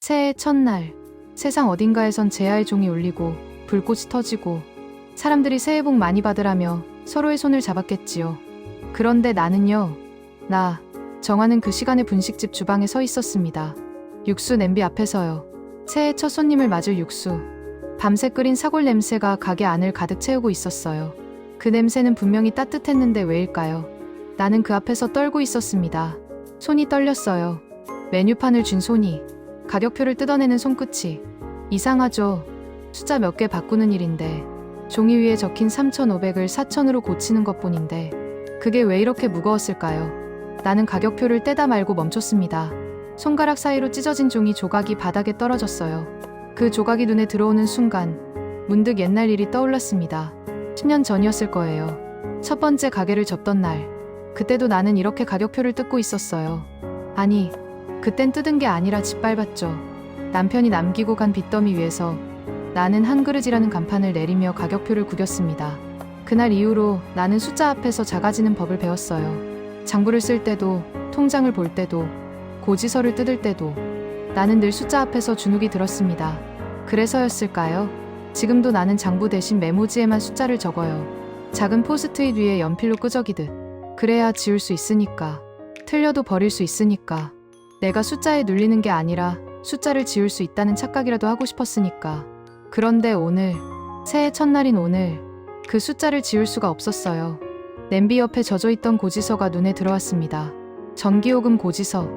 새해 첫날, 세상 어딘가에선 제야의 종이 울리고 불꽃이 터지고 사람들이 새해 복 많이 받으라며 서로의 손을 잡았겠지요. 그런데 나는요, 정화는 그 시간에 분식집 주방에 서 있었습니다. 육수 냄비 앞에서요. 새해 첫 손님을 맞을 육수. 밤새 끓인 사골 냄새가 가게 안을 가득 채우고 있었어요. 그 냄새는 분명히 따뜻했는데 왜일까요? 나는 그 앞에서 떨고 있었습니다. 손이 떨렸어요. 메뉴판을 쥔 손이, 가격표를 뜯어내는 손끝이. 이상하죠? 숫자 몇 개 바꾸는 일인데 종이 위에 적힌 3,500을 4,000으로 고치는 것뿐인데 그게 왜 이렇게 무거웠을까요? 나는 가격표를 떼다 말고 멈췄습니다. 손가락 사이로 찢어진 종이 조각이 바닥에 떨어졌어요. 그 조각이 눈에 들어오는 순간 문득 옛날 일이 떠올랐습니다. 10년 전이었을 거예요. 첫 번째 가게를 접던 날. 그때도 나는 이렇게 가격표를 뜯고 있었어요. 아니, 그땐 뜯은 게 아니라 짓밟았죠. 남편이 남기고 간 빚더미 위에서 나는 한 그릇이라는 간판을 내리며 가격표를 구겼습니다. 그날 이후로 나는 숫자 앞에서 작아지는 법을 배웠어요. 장부를 쓸 때도, 통장을 볼 때도, 고지서를 뜯을 때도 나는 늘 숫자 앞에서 주눅이 들었습니다. 그래서였을까요? 지금도 나는 장부 대신 메모지에만 숫자를 적어요. 작은 포스트잇 위에 연필로 끄적이듯. 그래야 지울 수 있으니까. 틀려도 버릴 수 있으니까. 내가 숫자에 눌리는 게 아니라 숫자를 지울 수 있다는 착각이라도 하고 싶었으니까. 그런데 오늘, 새해 첫날인 오늘, 그 숫자를 지울 수가 없었어요. 냄비 옆에 젖어있던 고지서가 눈에 들어왔습니다. 전기요금 고지서.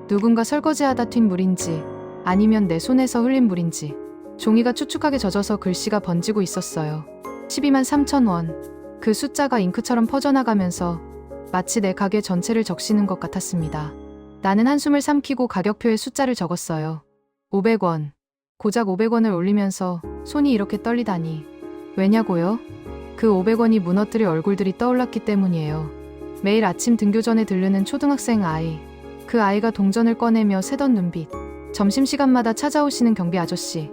누군가 설거지하다 튄 물인지 아니면 내 손에서 흘린 물인지. 종이가 축축하게 젖어서 글씨가 번지고 있었어요. 12만 3,000원. 그 숫자가 잉크처럼 퍼져나가면서 마치 내 가게 전체를 적시는 것 같았습니다. 나는 한숨을 삼키고 가격표에 숫자를 적었어요. 500원. 고작 500원을 올리면서 손이 이렇게 떨리다니. 왜냐고요? 그 500원이 무너뜨릴 얼굴들이 떠올랐기 때문이에요. 매일 아침 등교 전에 들르는 초등학생 아이. 그 아이가 동전을 꺼내며 새던 눈빛. 점심시간마다 찾아오시는 경비 아저씨.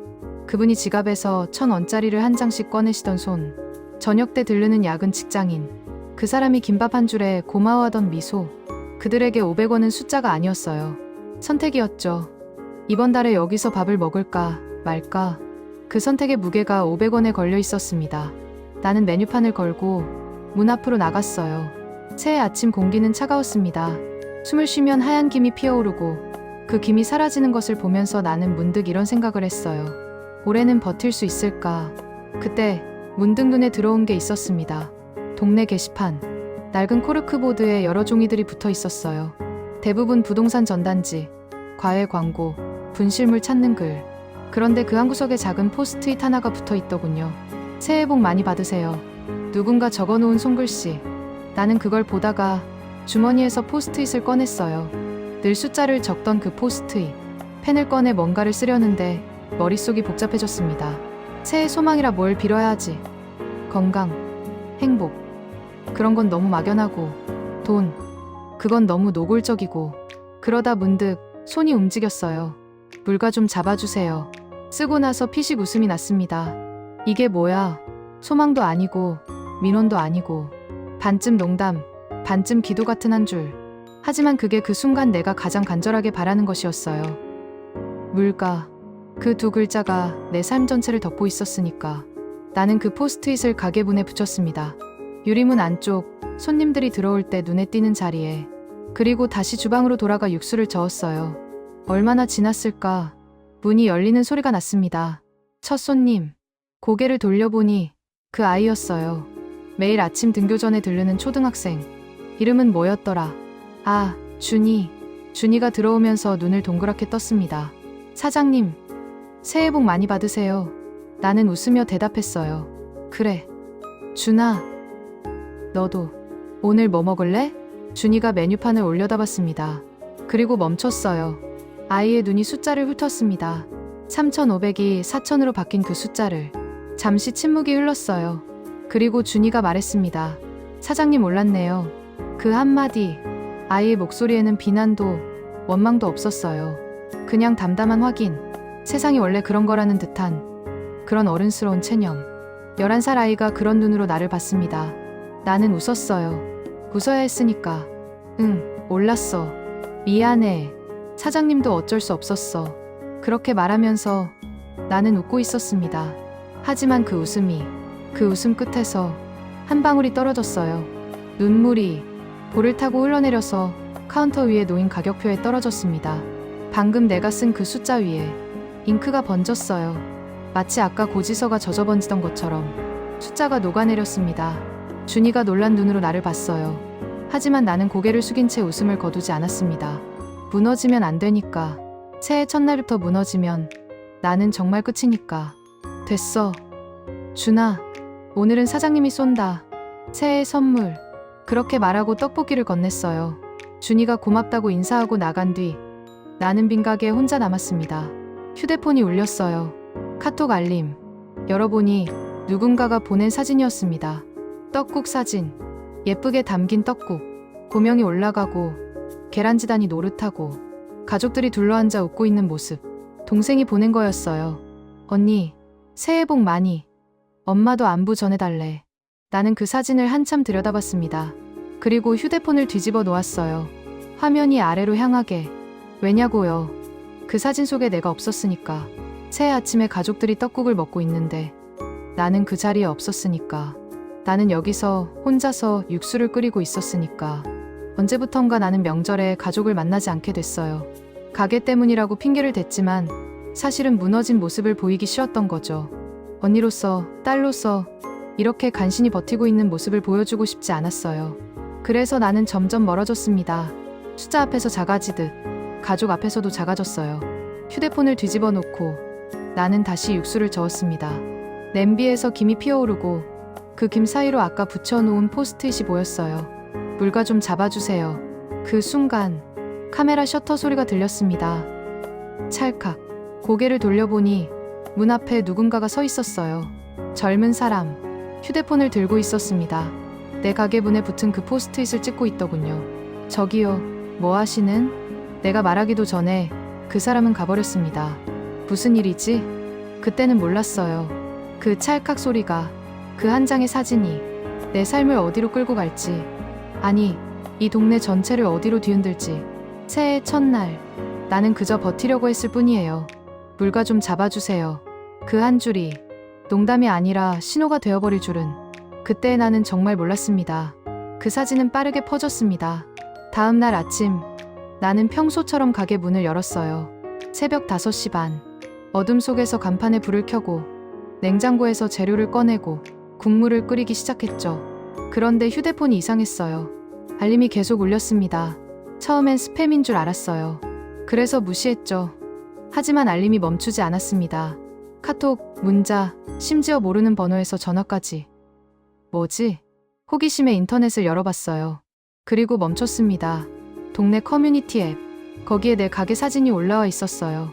그분이 지갑에서 1,000원짜리를 한 장씩 꺼내시던 손. 저녁 때 들르는 야근 직장인. 그 사람이 김밥 한 줄에 고마워하던 미소. 그들에게 500원은 숫자가 아니었어요. 선택이었죠. 이번 달에 여기서 밥을 먹을까 말까. 그 선택의 무게가 500원에 걸려 있었습니다. 나는 메뉴판을 걸고 문 앞으로 나갔어요. 새해 아침 공기는 차가웠습니다. 숨을 쉬면 하얀 김이 피어오르고 그 김이 사라지는 것을 보면서 나는 문득 이런 생각을 했어요. 올해는 버틸 수 있을까? 그때 문득 눈에 들어온 게 있었습니다. 동네 게시판. 낡은 코르크보드에 여러 종이들이 붙어 있었어요. 대부분 부동산 전단지, 과외 광고, 분실물 찾는 글. 그런데 그 한 구석에 작은 포스트잇 하나가 붙어 있더군요. 새해 복 많이 받으세요. 누군가 적어놓은 손글씨. 나는 그걸 보다가 주머니에서 포스트잇을 꺼냈어요. 늘 숫자를 적던 그 포스트잇. 펜을 꺼내 뭔가를 쓰려는데 머릿속이 복잡해졌습니다. 새해 소망이라 뭘 빌어야 하지? 건강, 행복. 그런 건 너무 막연하고, 돈, 그건 너무 노골적이고. 그러다 문득 손이 움직였어요. 물과 좀 잡아주세요. 쓰고 나서 피식 웃음이 났습니다. 이게 뭐야? 소망도 아니고 민원도 아니고 반쯤 농담, 반쯤 기도 같은 한 줄. 하지만 그게 그 순간 내가 가장 간절하게 바라는 것이었어요. 물가. 그 두 글자가 내 삶 전체를 덮고 있었으니까. 나는 그 포스트잇을 가게 문에 붙였습니다. 유리문 안쪽, 손님들이 들어올 때 눈에 띄는 자리에. 그리고 다시 주방으로 돌아가 육수를 저었어요. 얼마나 지났을까? 문이 열리는 소리가 났습니다. 첫 손님. 고개를 돌려보니 그 아이였어요. 매일 아침 등교 전에 들르는 초등학생. 이름은 뭐였더라? 아, 준이. 준이가 들어오면서 눈을 동그랗게 떴습니다. 사장님, 새해 복 많이 받으세요. 나는 웃으며 대답했어요. 그래. 준아, 너도. 오늘 뭐 먹을래? 준이가 메뉴판을 올려다봤습니다. 그리고 멈췄어요. 아이의 눈이 숫자를 훑었습니다. 3,500이 4,000으로 바뀐 그 숫자를. 잠시 침묵이 흘렀어요. 그리고 준이가 말했습니다. 사장님 몰랐네요. 그 한마디. 아이의 목소리에는 비난도 원망도 없었어요. 그냥 담담한 확인. 세상이 원래 그런 거라는 듯한 그런 어른스러운 체념. 11살 아이가 그런 눈으로 나를 봤습니다. 나는 웃었어요. 웃어야 했으니까. 응, 몰랐어. 미안해. 사장님도 어쩔 수 없었어. 그렇게 말하면서 나는 웃고 있었습니다. 하지만 그 웃음 끝에서 한 방울이 떨어졌어요. 눈물이 볼을 타고 흘러내려서 카운터 위에 놓인 가격표에 떨어졌습니다. 방금 내가 쓴 그 숫자 위에 잉크가 번졌어요. 마치 아까 고지서가 젖어 번지던 것처럼 숫자가 녹아내렸습니다. 준이가 놀란 눈으로 나를 봤어요. 하지만 나는 고개를 숙인 채 웃음을 거두지 않았습니다. 무너지면 안 되니까. 새해 첫날부터 무너지면 나는 정말 끝이니까. 됐어. 준아, 오늘은 사장님이 쏜다. 새해 선물. 그렇게 말하고 떡볶이를 건넸어요. 준이가 고맙다고 인사하고 나간 뒤 나는 빈 가게에 혼자 남았습니다. 휴대폰이 울렸어요. 카톡 알림. 열어보니 누군가가 보낸 사진이었습니다. 떡국 사진. 예쁘게 담긴 떡국. 고명이 올라가고 계란지단이 노릇하고 가족들이 둘러앉아 웃고 있는 모습. 동생이 보낸 거였어요. 언니, 새해 복 많이. 엄마도 안부 전해달래. 나는 그 사진을 한참 들여다봤습니다. 그리고 휴대폰을 뒤집어 놓았어요. 화면이 아래로 향하게. 왜냐고요. 그 사진 속에 내가 없었으니까. 새해 아침에 가족들이 떡국을 먹고 있는데 나는 그 자리에 없었으니까. 나는 여기서 혼자서 육수를 끓이고 있었으니까. 언제부턴가 나는 명절에 가족을 만나지 않게 됐어요. 가게 때문이라고 핑계를 댔지만 사실은 무너진 모습을 보이기 싫었던 거죠. 언니로서, 딸로서 이렇게 간신히 버티고 있는 모습을 보여주고 싶지 않았어요. 그래서 나는 점점 멀어졌습니다. 숫자 앞에서 작아지듯 가족 앞에서도 작아졌어요. 휴대폰을 뒤집어 놓고 나는 다시 육수를 저었습니다. 냄비에서 김이 피어오르고 그 김 사이로 아까 붙여놓은 포스트잇이 보였어요. 물과 좀 잡아주세요. 그 순간 카메라 셔터 소리가 들렸습니다. 찰칵. 고개를 돌려보니 문 앞에 누군가가 서 있었어요. 젊은 사람. 휴대폰을 들고 있었습니다. 내 가게 문에 붙은 그 포스트잇을 찍고 있더군요. 저기요, 뭐 하시는? 내가 말하기도 전에 그 사람은 가버렸습니다. 무슨 일이지? 그때는 몰랐어요. 그 찰칵 소리가, 그 한 장의 사진이 내 삶을 어디로 끌고 갈지, 아니, 이 동네 전체를 어디로 뒤흔들지. 새해 첫날, 나는 그저 버티려고 했을 뿐이에요. 물과 좀 잡아주세요. 그 한 줄이 농담이 아니라 신호가 되어버릴 줄은 그때 나는 정말 몰랐습니다. 그 사진은 빠르게 퍼졌습니다. 다음 날 아침, 나는 평소처럼 가게 문을 열었어요. 새벽 5시 반. 어둠 속에서 간판에 불을 켜고 냉장고에서 재료를 꺼내고 국물을 끓이기 시작했죠. 그런데 휴대폰이 이상했어요. 알림이 계속 울렸습니다. 처음엔 스팸인 줄 알았어요. 그래서 무시했죠. 하지만 알림이 멈추지 않았습니다. 카톡, 문자, 심지어 모르는 번호에서 전화까지. 뭐지? 호기심에 인터넷을 열어봤어요. 그리고 멈췄습니다. 동네 커뮤니티 앱. 거기에 내 가게 사진이 올라와 있었어요.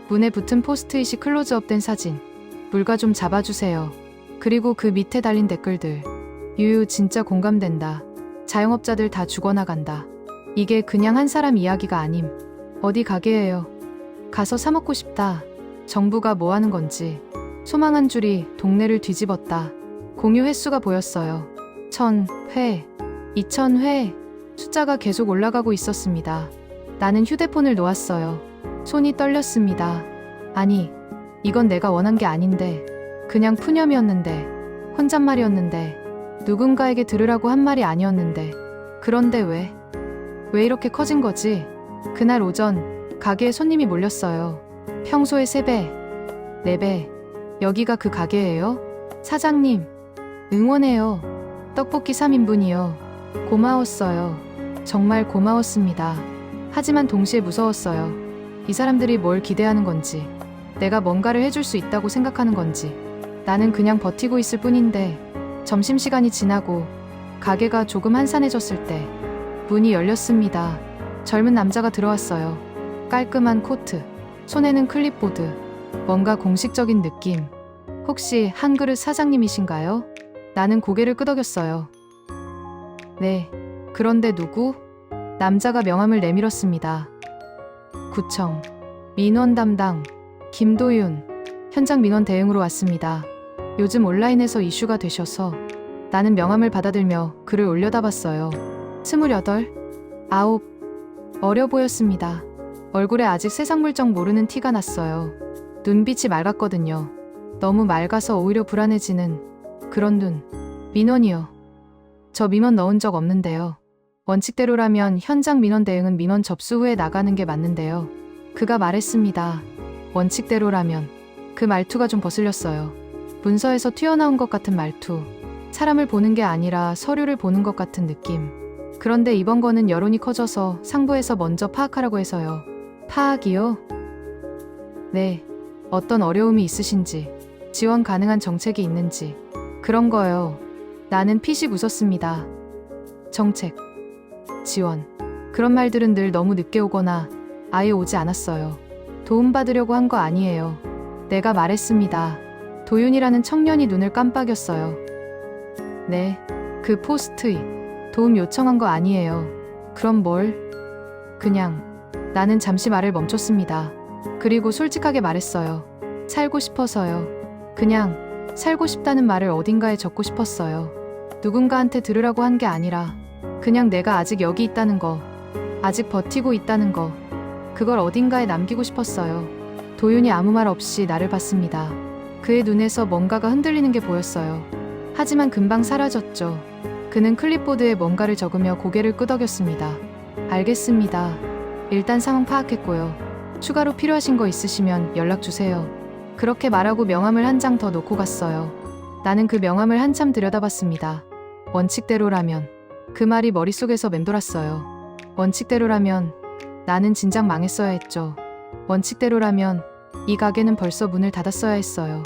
문에 붙은 포스트잇이 클로즈업된 사진. 물과 좀 잡아주세요. 그리고 그 밑에 달린 댓글들. 유유, 진짜 공감된다. 자영업자들 다 죽어나간다. 이게 그냥 한 사람 이야기가 아님. 어디 가게예요? 가서 사 먹고 싶다. 정부가 뭐 하는 건지. 소망 한 줄이 동네를 뒤집었다. 공유 횟수가 보였어요. 1000회, 2000회. 숫자가 계속 올라가고 있었습니다. 나는 휴대폰을 놓았어요. 손이 떨렸습니다. 아니, 이건 내가 원한 게 아닌데, 그냥 푸념이었는데, 혼잣말이었는데, 누군가에게 들으라고 한 말이 아니었는데, 그런데 왜 이렇게 커진 거지? 그날 오전, 가게에 손님이 몰렸어요. 평소의 3배, 4배. 여기가 그 가게예요? 사장님, 응원해요. 떡볶이 3인분이요. 고마웠어요. 정말 고마웠습니다. 하지만 동시에 무서웠어요. 이 사람들이 뭘 기대하는 건지, 내가 뭔가를 해줄 수 있다고 생각하는 건지. 나는 그냥 버티고 있을 뿐인데, 점심시간이 지나고 가게가 조금 한산해졌을 때 문이 열렸습니다. 젊은 남자가 들어왔어요. 깔끔한 코트, 손에는 클립보드, 뭔가 공식적인 느낌. 혹시 한 그릇 사장님이신가요? 나는 고개를 끄덕였어요. 네. 그런데 누구? 남자가 명함을 내밀었습니다. 구청, 민원 담당, 김도윤. 현장 민원 대응으로 왔습니다. 요즘 온라인에서 이슈가 되셔서. 나는 명함을 받아들며 글을 올려다봤어요. 28, 9. 어려 보였습니다. 얼굴에 아직 세상 물정 모르는 티가 났어요. 눈빛이 맑았거든요. 너무 맑아서 오히려 불안해지는 그런 눈. 민원이요. 저 민원 넣은 적 없는데요. 원칙대로라면 현장 민원 대응은 민원 접수 후에 나가는 게 맞는데요. 그가 말했습니다. 원칙대로라면. 그 말투가 좀 거슬렸어요. 문서에서 튀어나온 것 같은 말투. 사람을 보는 게 아니라 서류를 보는 것 같은 느낌. 그런데 이번 거는 여론이 커져서 상부에서 먼저 파악하라고 해서요. 파악이요? 네. 어떤 어려움이 있으신지, 지원 가능한 정책이 있는지, 그런 거요. 나는 피식 웃었습니다. 정책, 지원. 그런 말들은 늘 너무 늦게 오거나 아예 오지 않았어요. 도움받으려고 한 거 아니에요. 내가 말했습니다. 도윤이라는 청년이 눈을 깜빡였어요. 네, 그 포스트잇. 도움 요청한 거 아니에요. 그럼 뭘? 그냥. 나는 잠시 말을 멈췄습니다. 그리고 솔직하게 말했어요. 살고 싶어서요. 그냥 살고 싶다는 말을 어딘가에 적고 싶었어요. 누군가한테 들으라고 한 게 아니라 그냥 내가 아직 여기 있다는 거, 아직 버티고 있다는 거, 그걸 어딘가에 남기고 싶었어요. 도윤이 아무 말 없이 나를 봤습니다. 그의 눈에서 뭔가가 흔들리는 게 보였어요. 하지만 금방 사라졌죠. 그는 클립보드에 뭔가를 적으며 고개를 끄덕였습니다. 알겠습니다. 일단 상황 파악했고요. 추가로 필요하신 거 있으시면 연락 주세요. 그렇게 말하고 명함을 한 장 더 놓고 갔어요. 나는 그 명함을 한참 들여다봤습니다. 원칙대로라면. 그 말이 머릿속에서 맴돌았어요. 원칙대로라면 나는 진작 망했어야 했죠. 원칙대로라면 이 가게는 벌써 문을 닫았어야 했어요.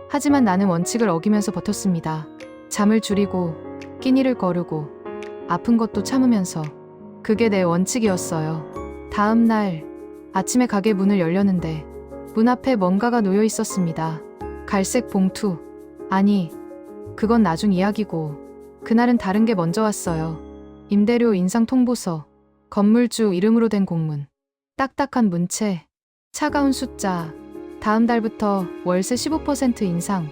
하지만 나는 원칙을 어기면서 버텼습니다. 잠을 줄이고 끼니를 거르고 아픈 것도 참으면서. 그게 내 원칙이었어요. 다음 날 아침에 가게 문을 열렸는데 문 앞에 뭔가가 놓여 있었습니다. 갈색 봉투. 아니, 그건 나중 이야기고 그날은 다른 게 먼저 왔어요. 임대료 인상 통보서. 건물주 이름으로 된 공문. 딱딱한 문체. 차가운 숫자. 다음 달부터 월세 15% 인상.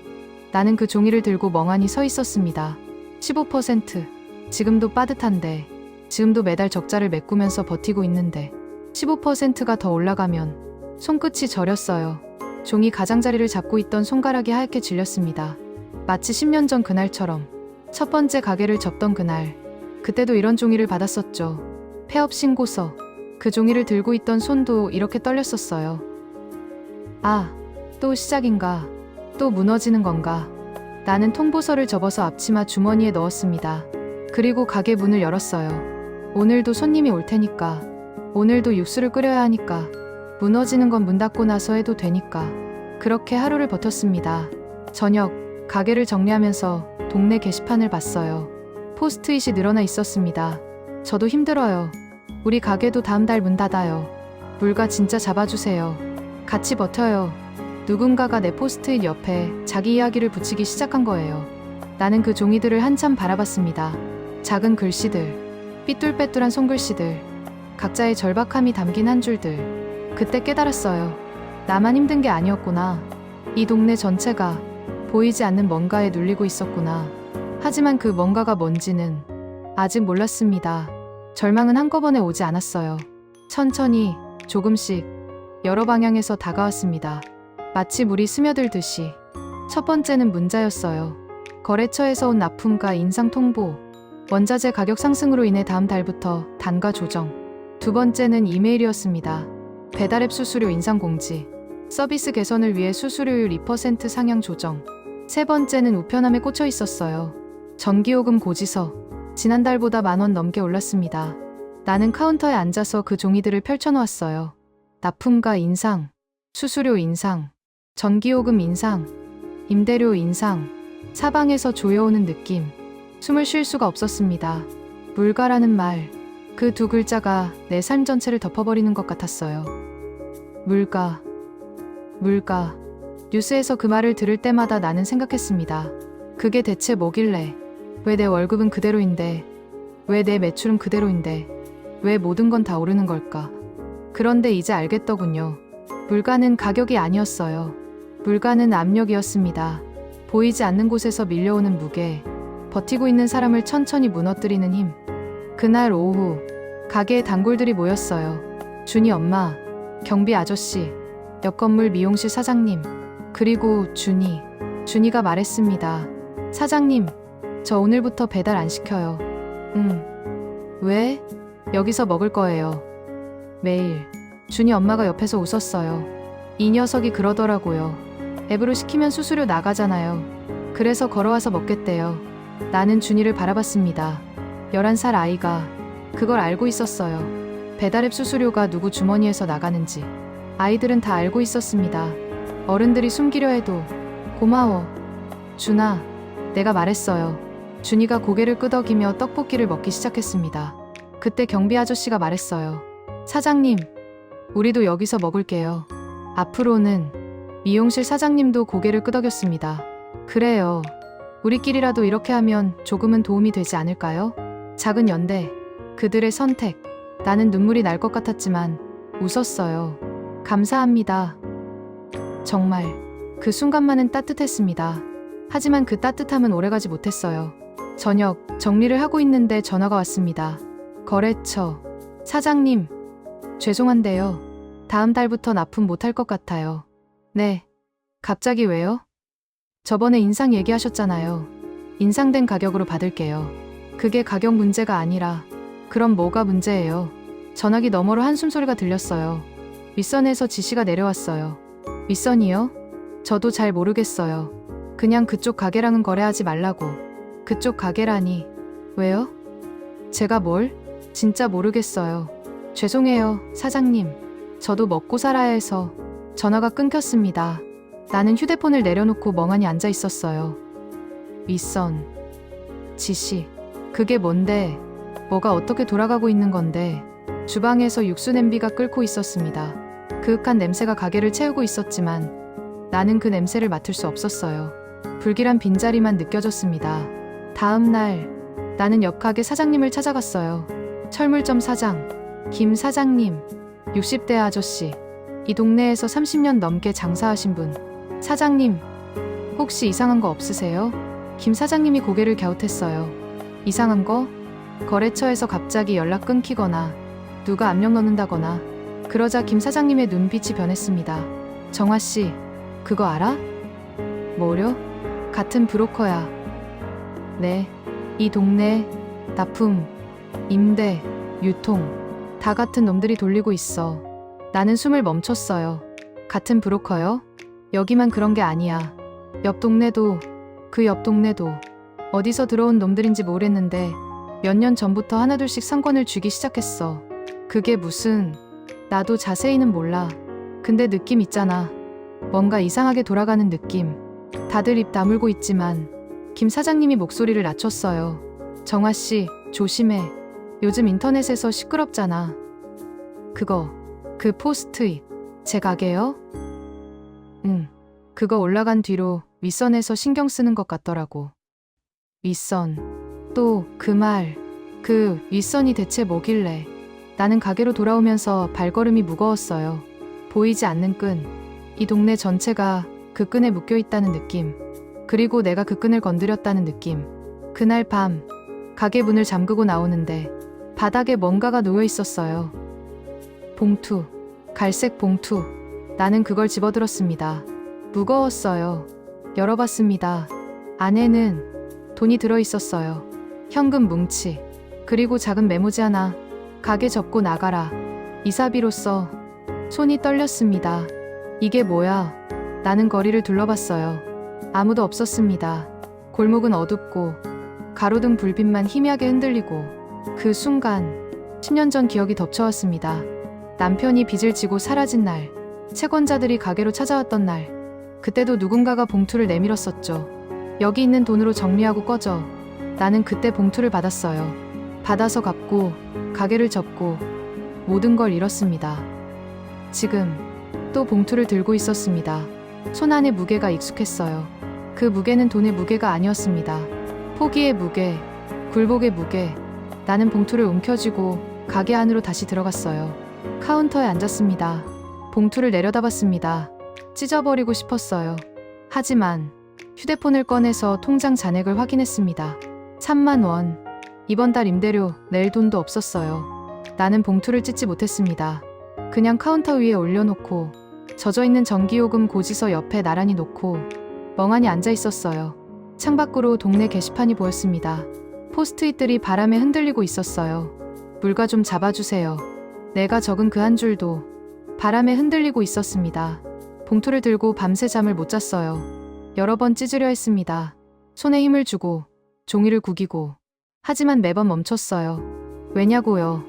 나는 그 종이를 들고 멍하니 서 있었습니다. 15%. 지금도 빠듯한데, 지금도 매달 적자를 메꾸면서 버티고 있는데 15%가 더 올라가면 손끝이 저렸어요. 종이 가장자리를 잡고 있던 손가락이 하얗게 질렸습니다. 마치 10년 전 그날처럼. 첫 번째 가게를 접던 그날. 그때도 이런 종이를 받았었죠. 폐업 신고서. 그 종이를 들고 있던 손도 이렇게 떨렸었어요. 아, 또 시작인가? 또 무너지는 건가? 나는 통보서를 접어서 앞치마 주머니에 넣었습니다. 그리고 가게 문을 열었어요. 오늘도 손님이 올 테니까. 오늘도 육수를 끓여야 하니까. 무너지는 건 문 닫고 나서 해도 되니까. 그렇게 하루를 버텼습니다. 저녁, 가게를 정리하면서 동네 게시판을 봤어요. 포스트잇이 늘어나 있었습니다. 저도 힘들어요. 우리 가게도 다음 달 문 닫아요. 물가 진짜 잡아주세요. 같이 버텨요. 누군가가 내 포스트잇 옆에 자기 이야기를 붙이기 시작한 거예요. 나는 그 종이들을 한참 바라봤습니다. 작은 글씨들, 삐뚤빼뚤한 손글씨들, 각자의 절박함이 담긴 한 줄들. 그때 깨달았어요. 나만 힘든 게 아니었구나. 이 동네 전체가 보이지 않는 뭔가에 눌리고 있었구나. 하지만 그 뭔가가 뭔지는 아직 몰랐습니다. 절망은 한꺼번에 오지 않았어요. 천천히, 조금씩, 여러 방향에서 다가왔습니다. 마치 물이 스며들듯이. 첫 번째는 문자였어요. 거래처에서 온 납품가 인상 통보. 원자재 가격 상승으로 인해 다음 달부터 단가 조정. 두 번째는 이메일이었습니다. 배달앱 수수료 인상 공지. 서비스 개선을 위해 수수료율 2% 상향 조정. 세 번째는 우편함에 꽂혀 있었어요. 전기요금 고지서. 지난달보다 10,000원 넘게 올랐습니다. 나는 카운터에 앉아서 그 종이들을 펼쳐놓았어요. 납품가 인상, 수수료 인상, 전기요금 인상, 임대료 인상. 사방에서 조여오는 느낌. 숨을 쉴 수가 없었습니다. 물가라는 말. 그 두 글자가 내 삶 전체를 덮어버리는 것 같았어요. 물가. 물가. 뉴스에서 그 말을 들을 때마다 나는 생각했습니다. 그게 대체 뭐길래? 왜 내 월급은 그대로인데? 왜 내 매출은 그대로인데? 왜 모든 건 다 오르는 걸까? 그런데 이제 알겠더군요. 물가는 가격이 아니었어요. 물가는 압력이었습니다. 보이지 않는 곳에서 밀려오는 무게. 버티고 있는 사람을 천천히 무너뜨리는 힘. 그날 오후 가게에 단골들이 모였어요. 준이 엄마, 경비 아저씨, 옆 건물 미용실 사장님, 그리고 준이가 말했습니다. 사장님, 저 오늘부터 배달 안 시켜요. 왜? 여기서 먹을 거예요. 매일. 준이 엄마가 옆에서 웃었어요. 이 녀석이 그러더라고요. 앱으로 시키면 수수료 나가잖아요. 그래서 걸어와서 먹겠대요. 나는 준이를 바라봤습니다. 11살 아이가 그걸 알고 있었어요. 배달앱 수수료가 누구 주머니에서 나가는지. 아이들은 다 알고 있었습니다. 어른들이 숨기려 해도 고마워. 준아, 내가 말했어요. 준이가 고개를 끄덕이며 떡볶이를 먹기 시작했습니다. 그때 경비 아저씨가 말했어요. 사장님, 우리도 여기서 먹을게요. 앞으로는. 미용실 사장님도 고개를 끄덕였습니다. 그래요. 우리끼리라도 이렇게 하면 조금은 도움이 되지 않을까요? 작은 연대, 그들의 선택. 나는 눈물이 날 것 같았지만 웃었어요. 감사합니다. 정말 그 순간만은 따뜻했습니다. 하지만 그 따뜻함은 오래가지 못했어요. 저녁 정리를 하고 있는데 전화가 왔습니다. 거래처. 사장님, 죄송한데요. 다음 달부터 납품 못할 것 같아요. 네. 갑자기 왜요? 저번에 인상 얘기하셨잖아요. 인상된 가격으로 받을게요. 그게 가격 문제가 아니라. 그럼 뭐가 문제예요? 전화기 너머로 한숨소리가 들렸어요. 윗선에서 지시가 내려왔어요. 윗선이요? 저도 잘 모르겠어요. 그냥 그쪽 가게랑은 거래하지 말라고. 그쪽 가게라니. 왜요? 제가 뭘? 진짜 모르겠어요. 죄송해요, 사장님. 저도 먹고 살아야 해서. 전화가 끊겼습니다. 나는 휴대폰을 내려놓고 멍하니 앉아 있었어요. 윗선. 지시. 그게 뭔데? 뭐가 어떻게 돌아가고 있는 건데? 주방에서 육수 냄비가 끓고 있었습니다. 그윽한 냄새가 가게를 채우고 있었지만 나는 그 냄새를 맡을 수 없었어요. 불길한 빈자리만 느껴졌습니다. 다음 날 나는 옆 가게 사장님을 찾아갔어요. 철물점 사장, 김 사장님, 60대 아저씨. 이 동네에서 30년 넘게 장사하신 분. 사장님, 혹시 이상한 거 없으세요? 김 사장님이 고개를 갸웃했어요. 이상한 거? 거래처에서 갑자기 연락 끊기거나 누가 압력 넣는다거나. 그러자 김 사장님의 눈빛이 변했습니다. 정화씨, 그거 알아? 뭐려? 같은 브로커야. 네. 이 동네 납품, 임대, 유통 다 같은 놈들이 돌리고 있어. 나는 숨을 멈췄어요. 같은 브로커요? 여기만 그런 게 아니야. 옆 동네도, 그 옆 동네도. 어디서 들어온 놈들인지 모르겠는데 몇 년 전부터 하나둘씩 상권을 쥐기 시작했어. 그게 무슨... 나도 자세히는 몰라. 근데 느낌 있잖아. 뭔가 이상하게 돌아가는 느낌. 다들 입 다물고 있지만 김 사장님이 목소리를 낮췄어요. 정화씨, 조심해. 요즘 인터넷에서 시끄럽잖아. 그 포스트잇. 제 가게요? 응. 그거 올라간 뒤로 윗선에서 신경 쓰는 것 같더라고. 윗선. 또 그 말. 그 윗선이 대체 뭐길래. 나는 가게로 돌아오면서 발걸음이 무거웠어요. 보이지 않는 끈. 이 동네 전체가 그 끈에 묶여 있다는 느낌. 그리고 내가 그 끈을 건드렸다는 느낌. 그날 밤 가게 문을 잠그고 나오는데 바닥에 뭔가가 놓여 있었어요. 봉투. 갈색 봉투. 나는 그걸 집어들었습니다. 무거웠어요. 열어봤습니다. 안에는 돈이 들어 있었어요. 현금 뭉치. 그리고 작은 메모지 하나. 가게 접고 나가라. 이사비로써. 손이 떨렸습니다. 이게 뭐야? 나는 거리를 둘러봤어요. 아무도 없었습니다. 골목은 어둡고 가로등 불빛만 희미하게 흔들리고. 그 순간 10년 전 기억이 덮쳐왔습니다. 남편이 빚을 지고 사라진 날. 채권자들이 가게로 찾아왔던 날. 그때도 누군가가 봉투를 내밀었었죠. 여기 있는 돈으로 정리하고 꺼져. 나는 그때 봉투를 받았어요. 받아서 갚고 가게를 접고 모든 걸 잃었습니다. 지금 또 봉투를 들고 있었습니다. 손 안의 무게가 익숙했어요. 그 무게는 돈의 무게가 아니었습니다. 포기의 무게, 굴복의 무게. 나는 봉투를 움켜쥐고 가게 안으로 다시 들어갔어요. 카운터에 앉았습니다. 봉투를 내려다봤습니다. 찢어버리고 싶었어요. 하지만 휴대폰을 꺼내서 통장 잔액을 확인했습니다. 3만 원. 이번 달 임대료 낼 돈도 없었어요. 나는 봉투를 찢지 못했습니다. 그냥 카운터 위에 올려놓고 젖어있는 전기요금 고지서 옆에 나란히 놓고 멍하니 앉아 있었어요. 창밖으로 동네 게시판이 보였습니다. 포스트잇들이 바람에 흔들리고 있었어요. 물가 좀 잡아주세요. 내가 적은 그 한 줄도 바람에 흔들리고 있었습니다. 봉투를 들고 밤새 잠을 못 잤어요. 여러 번 찢으려 했습니다. 손에 힘을 주고 종이를 구기고. 하지만 매번 멈췄어요. 왜냐고요.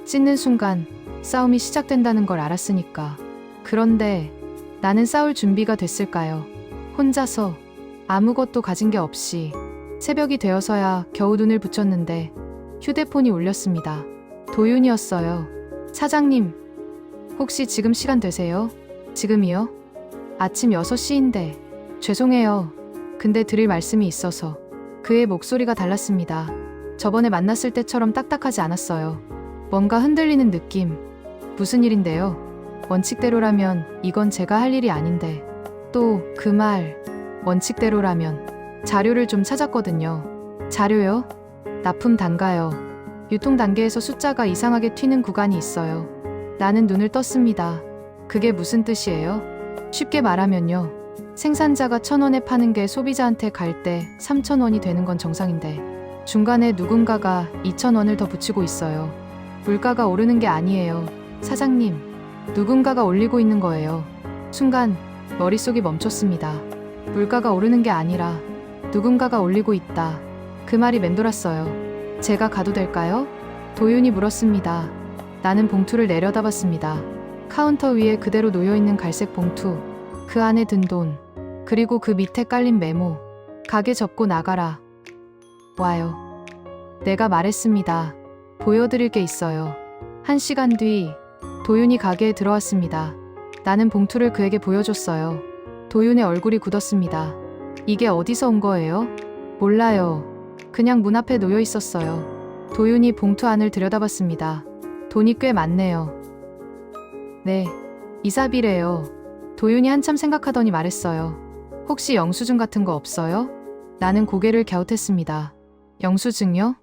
찢는 순간 싸움이 시작된다는 걸 알았으니까. 그런데 나는 싸울 준비가 됐을까요? 혼자서 아무것도 가진 게 없이 새벽이 되어서야 겨우 눈을 붙였는데 휴대폰이 울렸습니다. 도윤이었어요. 사장님, 혹시 지금 시간 되세요? 지금이요? 아침 6시인데. 죄송해요. 근데 드릴 말씀이 있어서. 그의 목소리가 달랐습니다. 저번에 만났을 때처럼 딱딱하지 않았어요. 뭔가 흔들리는 느낌. 무슨 일인데요? 원칙대로라면 이건 제가 할 일이 아닌데. 또 그 말, 원칙대로라면 자료를 좀 찾았거든요. 자료요? 납품 단가요. 유통 단계에서 숫자가 이상하게 튀는 구간이 있어요. 나는 눈을 떴습니다. 그게 무슨 뜻이에요? 쉽게 말하면요. 생산자가 1,000원에 파는 게 소비자한테 갈 때 3,000원이 되는 건 정상인데 중간에 누군가가 2,000원을 더 붙이고 있어요. 물가가 오르는 게 아니에요. 사장님, 누군가가 올리고 있는 거예요. 순간 머릿속이 멈췄습니다. 물가가 오르는 게 아니라 누군가가 올리고 있다. 그 말이 맴돌았어요. 제가 가도 될까요? 도윤이 물었습니다. 나는 봉투를 내려다봤습니다. 카운터 위에 그대로 놓여있는 갈색 봉투, 그 안에 든 돈, 그리고 그 밑에 깔린 메모. 가게 접고 나가라. 와요. 내가 말했습니다. 보여드릴 게 있어요. 1시간 뒤 도윤이 가게에 들어왔습니다. 나는 봉투를 그에게 보여줬어요. 도윤의 얼굴이 굳었습니다. 이게 어디서 온 거예요? 몰라요. 그냥 문 앞에 놓여 있었어요. 도윤이 봉투 안을 들여다봤습니다. 돈이 꽤 많네요. 네, 이사비래요. 도윤이 한참 생각하더니 말했어요. 혹시 영수증 같은 거 없어요? 나는 고개를 갸웃했습니다. 영수증요?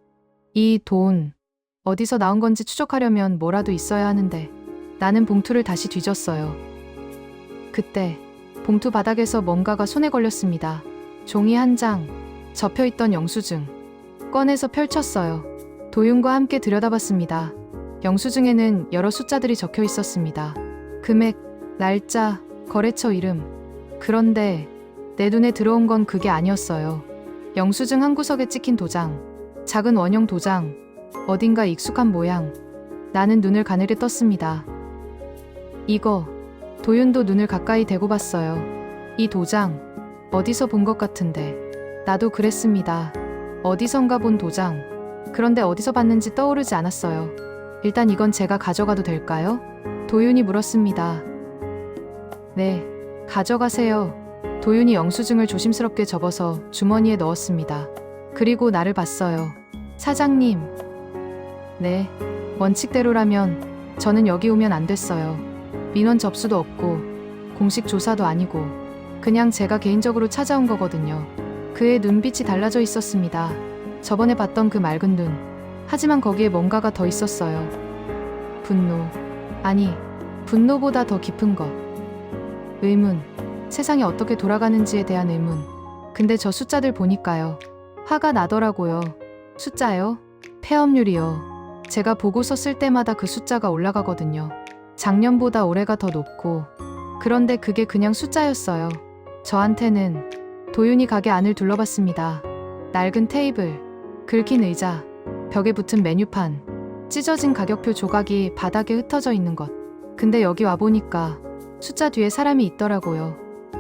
이 돈 어디서 나온 건지 추적하려면 뭐라도 있어야 하는데. 나는 봉투를 다시 뒤졌어요. 그때 봉투 바닥에서 뭔가가 손에 걸렸습니다. 종이 한 장, 접혀있던 영수증. 꺼내서 펼쳤어요. 도윤과 함께 들여다봤습니다. 영수증에는 여러 숫자들이 적혀 있었습니다. 금액, 날짜, 거래처 이름. 그런데 내 눈에 들어온 건 그게 아니었어요. 영수증 한 구석에 찍힌 도장. 작은 원형 도장. 어딘가 익숙한 모양. 나는 눈을 가늘게 떴습니다. 이거. 도윤도 눈을 가까이 대고 봤어요. 이 도장. 어디서 본 것 같은데. 나도 그랬습니다. 어디선가 본 도장. 그런데 어디서 봤는지 떠오르지 않았어요. 일단 이건 제가 가져가도 될까요? 도윤이 물었습니다. 네, 가져가세요. 도윤이 영수증을 조심스럽게 접어서 주머니에 넣었습니다. 그리고 나를 봤어요. 사장님. 네, 원칙대로라면 저는 여기 오면 안 됐어요. 민원 접수도 없고 공식 조사도 아니고 그냥 제가 개인적으로 찾아온 거거든요. 그의 눈빛이 달라져 있었습니다. 저번에 봤던 그 맑은 눈. 하지만 거기에 뭔가가 더 있었어요. 분노. 아니, 분노보다 더 깊은 것. 의문. 세상이 어떻게 돌아가는지에 대한 의문. 근데 저 숫자들 보니까요. 화가 나더라고요. 숫자요? 폐업률이요. 제가 보고서 쓸 때마다 그 숫자가 올라가거든요. 작년보다 올해가 더 높고. 그런데 그게 그냥 숫자였어요. 저한테는. 도윤이 가게 안을 둘러봤습니다. 낡은 테이블, 긁힌 의자, 벽에 붙은 메뉴판, 찢어진 가격표 조각이 바닥에 흩어져 있는 것. 근데 여기 와보니까 숫자 뒤에 사람이 있더라고요.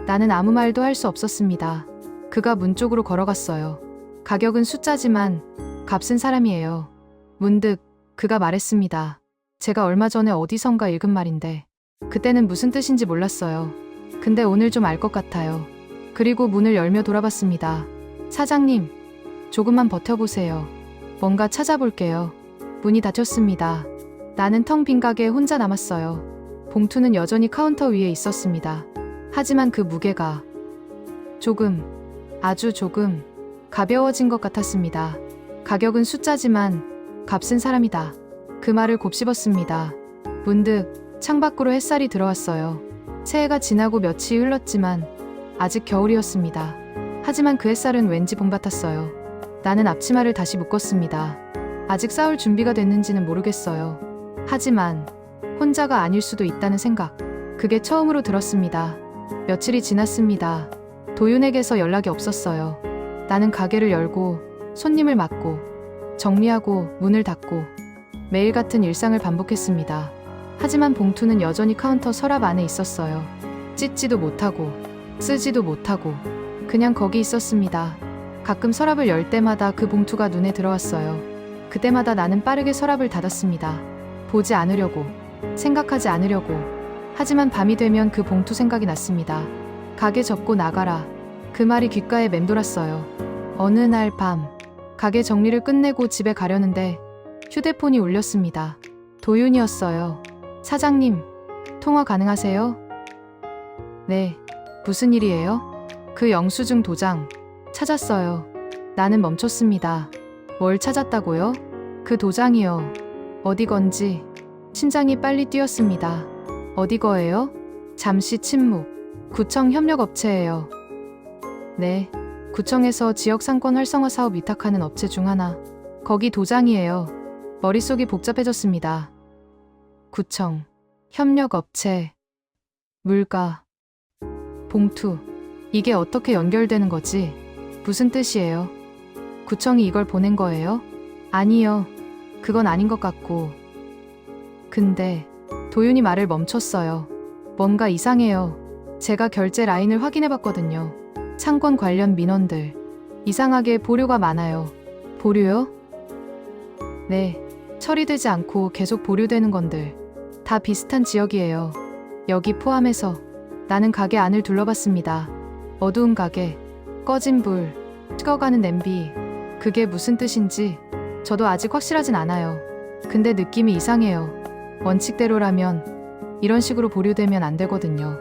나는 아무 말도 할 수 없었습니다. 그가 문 쪽으로 걸어갔어요. 가격은 숫자지만 값은 사람이에요. 문득 그가 말했습니다. 제가 얼마 전에 어디선가 읽은 말인데 그때는 무슨 뜻인지 몰랐어요. 근데 오늘 좀 알 것 같아요. 그리고 문을 열며 돌아봤습니다. 사장님, 조금만 버텨보세요. 뭔가 찾아볼게요. 문이 닫혔습니다. 나는 텅 빈 가게에 혼자 남았어요. 봉투는 여전히 카운터 위에 있었습니다. 하지만 그 무게가 조금, 아주 조금 가벼워진 것 같았습니다. 가격은 숫자지만 값은 사람이다. 그 말을 곱씹었습니다. 문득 창밖으로 햇살이 들어왔어요. 새해가 지나고 며칠이 흘렀지만 아직 겨울이었습니다. 하지만 그 햇살은 왠지 봄 같았어요. 나는 앞치마를 다시 묶었습니다. 아직 싸울 준비가 됐는지는 모르겠어요. 하지만 혼자가 아닐 수도 있다는 생각, 그게 처음으로 들었습니다. 며칠이 지났습니다. 도윤에게서 연락이 없었어요. 나는 가게를 열고 손님을 맞고 정리하고 문을 닫고 매일 같은 일상을 반복했습니다. 하지만 봉투는 여전히 카운터 서랍 안에 있었어요. 찢지도 못하고 쓰지도 못하고 그냥 거기 있었습니다. 가끔 서랍을 열 때마다 그 봉투가 눈에 들어왔어요. 그때마다 나는 빠르게 서랍을 닫았습니다. 보지 않으려고, 생각하지 않으려고. 하지만 밤이 되면 그 봉투 생각이 났습니다. 가게 접고 나가라. 그 말이 귓가에 맴돌았어요. 어느 날 밤, 가게 정리를 끝내고 집에 가려는데 휴대폰이 울렸습니다. 도윤이었어요. 사장님, 통화 가능하세요? 네, 무슨 일이에요? 그 영수증 도장 찾았어요. 나는 멈췄습니다. 뭘 찾았다고요? 그 도장이요. 어디 건지. 심장이 빨리 뛰었습니다. 어디 거예요? 잠시 침묵. 구청 협력업체예요. 네, 구청에서 지역상권 활성화 사업 위탁하는 업체 중 하나. 거기 도장이에요. 머릿속이 복잡해졌습니다. 구청, 협력업체, 물가, 봉투. 이게 어떻게 연결되는 거지? 무슨 뜻이에요? 구청이 이걸 보낸 거예요? 아니요. 그건 아닌 것 같고. 근데 도윤이 말을 멈췄어요. 뭔가 이상해요. 제가 결제 라인을 확인해봤거든요. 상권 관련 민원들. 이상하게 보류가 많아요. 보류요? 네. 처리되지 않고 계속 보류되는 건들. 다 비슷한 지역이에요. 여기 포함해서. 나는 가게 안을 둘러봤습니다. 어두운 가게, 꺼진 불, 식어가는 냄비. 그게 무슨 뜻인지 저도 아직 확실하진 않아요. 근데 느낌이 이상해요. 원칙대로라면 이런 식으로 보류되면 안 되거든요.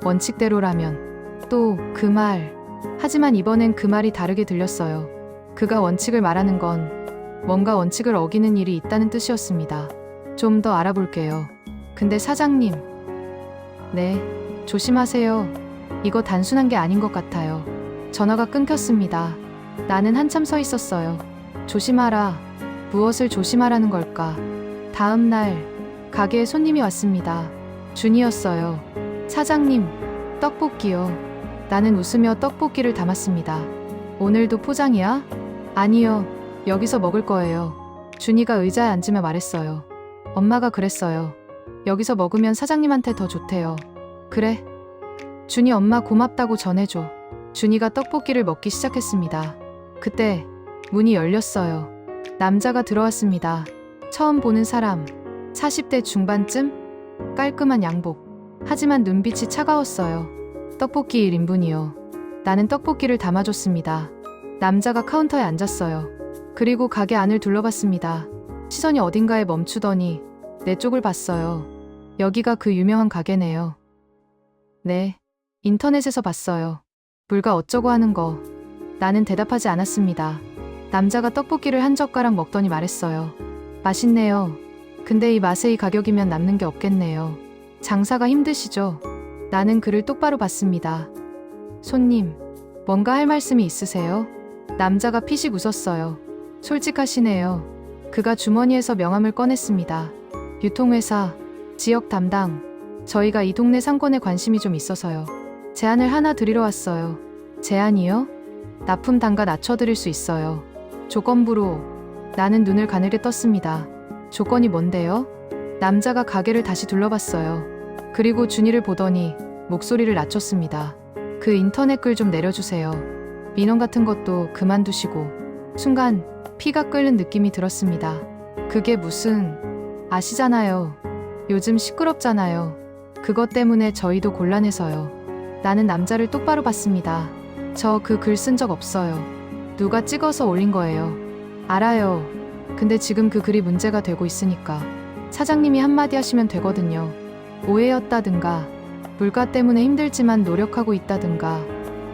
원칙대로라면 또 그 말. 하지만 이번엔 그 말이 다르게 들렸어요. 그가 원칙을 말하는 건 뭔가 원칙을 어기는 일이 있다는 뜻이었습니다. 좀 더 알아볼게요. 근데 사장님. 네, 조심하세요. 이거 단순한 게 아닌 것 같아요. 전화가 끊겼습니다. 나는 한참 서 있었어요. 조심하라. 무엇을 조심하라는 걸까? 다음 날 가게에 손님이 왔습니다. 준이었어요. 사장님, 떡볶이요. 나는 웃으며 떡볶이를 담았습니다. 오늘도 포장이야? 아니요. 여기서 먹을 거예요. 준이가 의자에 앉으며 말했어요. 엄마가 그랬어요. 여기서 먹으면 사장님한테 더 좋대요. 그래. 준이 엄마 고맙다고 전해줘. 준이가 떡볶이를 먹기 시작했습니다. 그때 문이 열렸어요. 남자가 들어왔습니다. 처음 보는 사람. 40대 중반쯤? 깔끔한 양복. 하지만 눈빛이 차가웠어요. 떡볶이 1인분이요. 나는 떡볶이를 담아줬습니다. 남자가 카운터에 앉았어요. 그리고 가게 안을 둘러봤습니다. 시선이 어딘가에 멈추더니 내 쪽을 봤어요. 여기가 그 유명한 가게네요. 네, 인터넷에서 봤어요. 물가 어쩌고 하는 거. 나는 대답하지 않았습니다. 남자가 떡볶이를 한 젓가락 먹더니 말했어요. 맛있네요. 근데 이 맛에 이 가격이면 남는 게 없겠네요. 장사가 힘드시죠? 나는 그를 똑바로 봤습니다. 손님, 뭔가 할 말씀이 있으세요? 남자가 피식 웃었어요. 솔직하시네요. 그가 주머니에서 명함을 꺼냈습니다. 유통회사, 지역 담당. 저희가 이 동네 상권에 관심이 좀 있어서요. 제안을 하나 드리러 왔어요. 제안이요? 납품 단가 낮춰드릴 수 있어요. 조건부로. 나는 눈을 가늘게 떴습니다. 조건이 뭔데요? 남자가 가게를 다시 둘러봤어요. 그리고 준이를 보더니 목소리를 낮췄습니다. 그 인터넷 글 좀 내려주세요. 민원 같은 것도 그만두시고. 순간 피가 끓는 느낌이 들었습니다. 그게 무슨... 아시잖아요. 요즘 시끄럽잖아요. 그것 때문에 저희도 곤란해서요. 나는 남자를 똑바로 봤습니다. 저 그 글 쓴 적 없어요. 누가 찍어서 올린 거예요. 알아요. 근데 지금 그 글이 문제가 되고 있으니까 사장님이 한마디 하시면 되거든요. 오해였다든가 물가 때문에 힘들지만 노력하고 있다든가.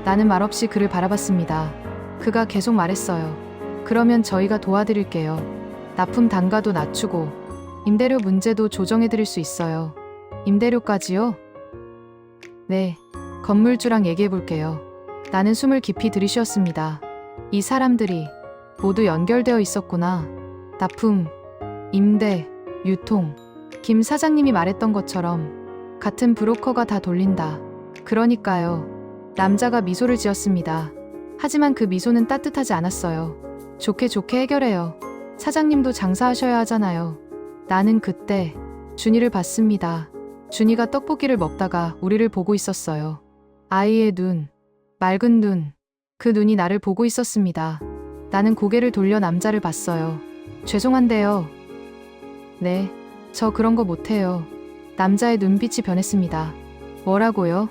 나는 말없이 그를 바라봤습니다. 그가 계속 말했어요. 그러면 저희가 도와드릴게요. 납품 단가도 낮추고 임대료 문제도 조정해드릴 수 있어요. 임대료까지요? 네, 건물주랑 얘기해 볼게요. 나는 숨을 깊이 들이쉬었습니다. 이 사람들이 모두 연결되어 있었구나. 납품, 임대, 유통. 김 사장님이 말했던 것처럼 같은 브로커가 다 돌린다. 그러니까요. 남자가 미소를 지었습니다. 하지만 그 미소는 따뜻하지 않았어요. 좋게 좋게 해결해요. 사장님도 장사하셔야 하잖아요. 나는 그때 준이를 봤습니다. 준이가 떡볶이를 먹다가 우리를 보고 있었어요. 아이의 눈, 맑은 눈, 그 눈이 나를 보고 있었습니다. 나는 고개를 돌려 남자를 봤어요. 죄송한데요. 네, 저 그런 거 못해요. 남자의 눈빛이 변했습니다. 뭐라고요?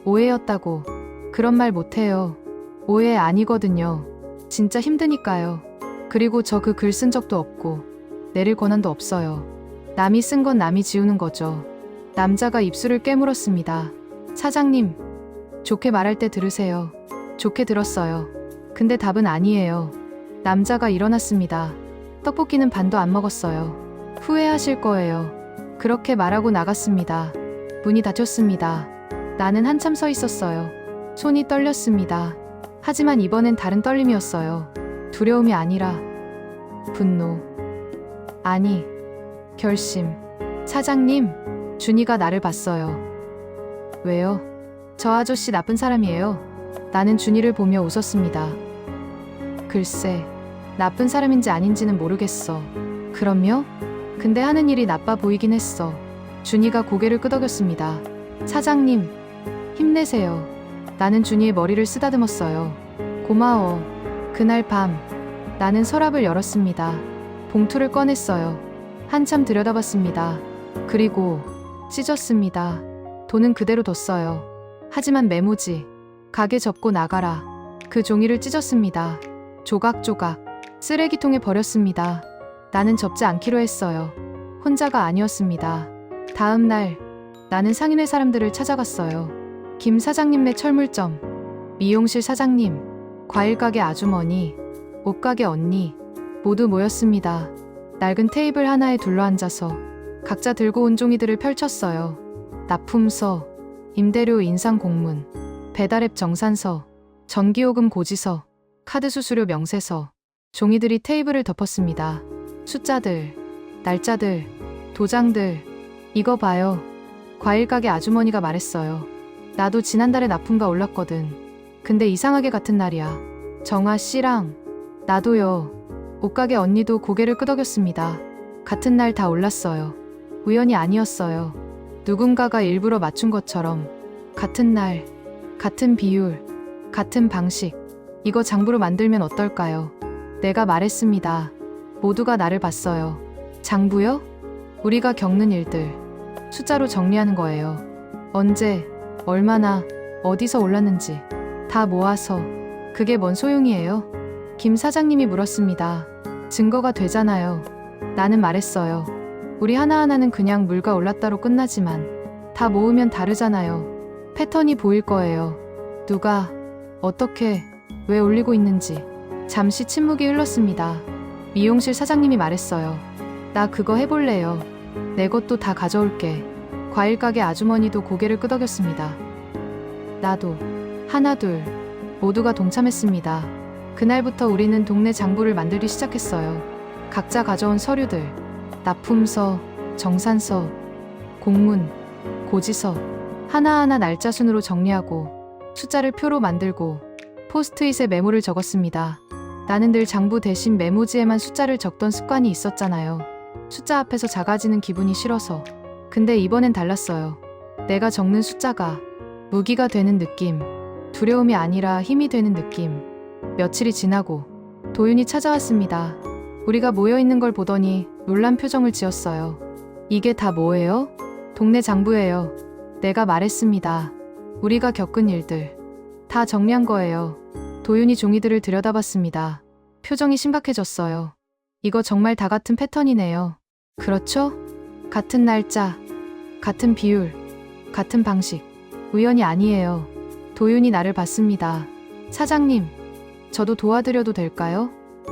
오해였다고. 그런 말 못해요. 오해 아니거든요. 진짜 힘드니까요. 그리고 저 그 글 쓴 적도 없고 내릴 권한도 없어요. 남이 쓴 건 남이 지우는 거죠. 남자가 입술을 깨물었습니다. 사장님, 좋게 말할 때 들으세요. 좋게 들었어요. 근데 답은 아니에요. 남자가 일어났습니다. 떡볶이는 반도 안 먹었어요. 후회하실 거예요. 그렇게 말하고 나갔습니다. 문이 닫혔습니다. 나는 한참 서 있었어요. 손이 떨렸습니다. 하지만 이번엔 다른 떨림이었어요. 두려움이 아니라 분노. 아니, 결심. 사장님, 준이가 나를 봤어요. 왜요? 저 아저씨 나쁜 사람이에요. 나는 준이를 보며 웃었습니다. 글쎄, 나쁜 사람인지 아닌지는 모르겠어. 그럼요? 근데 하는 일이 나빠 보이긴 했어. 준이가 고개를 끄덕였습니다. 사장님, 힘내세요. 나는 준이의 머리를 쓰다듬었어요. 고마워. 그날 밤, 나는 서랍을 열었습니다. 봉투를 꺼냈어요. 한참 들여다봤습니다. 그리고 찢었습니다. 돈은 그대로 뒀어요. 하지만 메모지, 가게 접고 나가라. 그 종이를 찢었습니다. 조각조각 쓰레기통에 버렸습니다. 나는 접지 않기로 했어요. 혼자가 아니었습니다. 다음 날 나는 상인회 사람들을 찾아갔어요. 김 사장님네 철물점, 미용실 사장님, 과일가게 아주머니, 옷가게 언니 모두 모였습니다. 낡은 테이블 하나에 둘러앉아서 각자 들고 온 종이들을 펼쳤어요. 납품서, 임대료 인상 공문, 배달앱 정산서, 전기요금 고지서, 카드 수수료 명세서. 종이들이 테이블을 덮었습니다. 숫자들, 날짜들, 도장들. 이거 봐요. 과일가게 아주머니가 말했어요. 나도 지난달에 납품가 올랐거든. 근데 이상하게 같은 날이야. 정아 씨랑 나도요. 옷가게 언니도 고개를 끄덕였습니다. 같은 날 다 올랐어요. 우연이 아니었어요. 누군가가 일부러 맞춘 것처럼. 같은 날, 같은 비율, 같은 방식. 이거 장부로 만들면 어떨까요? 내가 말했습니다. 모두가 나를 봤어요. 장부요? 우리가 겪는 일들. 숫자로 정리하는 거예요. 언제, 얼마나, 어디서 올랐는지 다 모아서. 그게 뭔 소용이에요? 김 사장님이 물었습니다. 증거가 되잖아요. 나는 말했어요. 우리 하나하나는 그냥 물가 올랐다로 끝나지만 다 모으면 다르잖아요. 패턴이 보일 거예요. 누가, 어떻게, 왜 올리고 있는지. 잠시 침묵이 흘렀습니다. 미용실 사장님이 말했어요. 나 그거 해볼래요. 내 것도 다 가져올게. 과일가게 아주머니도 고개를 끄덕였습니다. 나도. 하나 둘 모두가 동참했습니다. 그날부터 우리는 동네 장부를 만들기 시작했어요. 각자 가져온 서류들, 납품서, 정산서, 공문, 고지서 하나하나 날짜 순으로 정리하고 숫자를 표로 만들고 포스트잇에 메모를 적었습니다. 나는 늘 장부 대신 메모지에만 숫자를 적던 습관이 있었잖아요. 숫자 앞에서 작아지는 기분이 싫어서. 근데 이번엔 달랐어요. 내가 적는 숫자가 무기가 되는 느낌. 두려움이 아니라 힘이 되는 느낌. 며칠이 지나고 도윤이 찾아왔습니다. 우리가 모여있는 걸 보더니 놀란 표정을 지었어요. 이게 다 뭐예요? 동네 장부예요. 내가 말했습니다. 우리가 겪은 일들 다 정리한 거예요. 도윤이 종이들을 들여다봤습니다. 표정이 심각해졌어요. 이거 정말 다 같은 패턴이네요. 그렇죠? 같은 날짜, 같은 비율, 같은 방식. 우연이 아니에요. 도윤이 나를 봤습니다. 사장님, 저도 도와드려도 될까요?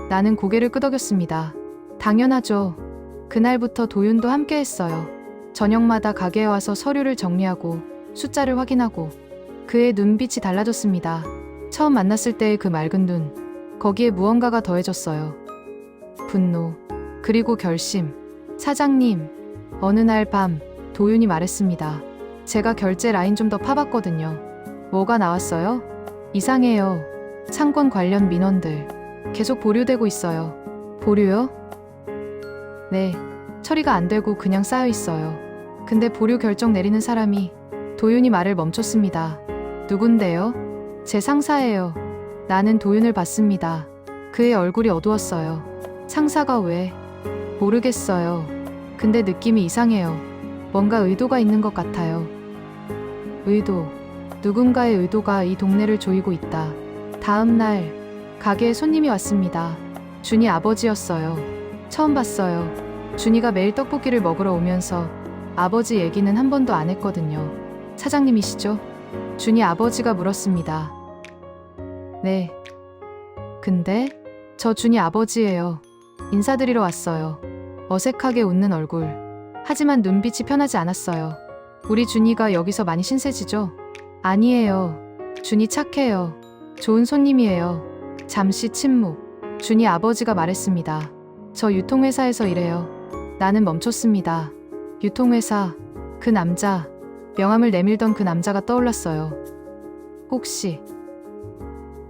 나는 고개를 끄덕였습니다. 당연하죠. 그날부터 도윤도 함께 했어요. 저녁마다 가게에 와서 서류를 정리하고 숫자를 확인하고 그의 눈빛이 달라졌습니다. 처음 만났을 때의 그 맑은 눈, 거기에 무언가가 더해졌어요. 분노, 그리고 결심. 사장님, 어느 날 밤 도윤이 말했습니다. 제가 결제 라인 좀 더 파봤거든요. 뭐가 나왔어요? 이상해요. 상권 관련 민원들 계속 보류되고 있어요. 보류요? 네, 처리가 안 되고 그냥 쌓여 있어요. 근데 보류 결정 내리는 사람이 도윤이 말을 멈췄습니다. 누군데요? 제 상사예요. 나는 도윤을 봤습니다. 그의 얼굴이 어두웠어요. 상사가 왜? 모르겠어요. 근데 느낌이 이상해요. 뭔가 의도가 있는 것 같아요. 의도. 누군가의 의도가 이 동네를 조이고 있다. 다음 날 가게에 손님이 왔습니다. 준이 아버지였어요. 처음 봤어요. 준이가 매일 떡볶이를 먹으러 오면서 아버지 얘기는 한 번도 안 했거든요. 사장님이시죠? 준이 아버지가 물었습니다. 네. 근데 저 준이 아버지예요. 인사드리러 왔어요. 어색하게 웃는 얼굴. 하지만 눈빛이 편하지 않았어요. 우리 준이가 여기서 많이 신세지죠? 아니에요. 준이 착해요. 좋은 손님이에요. 잠시 침묵. 준이 아버지가 말했습니다. 저 유통회사에서 일해요. 나는 멈췄습니다. 유통회사. 그 남자. 명함을 내밀던 그 남자가 떠올랐어요. 혹시?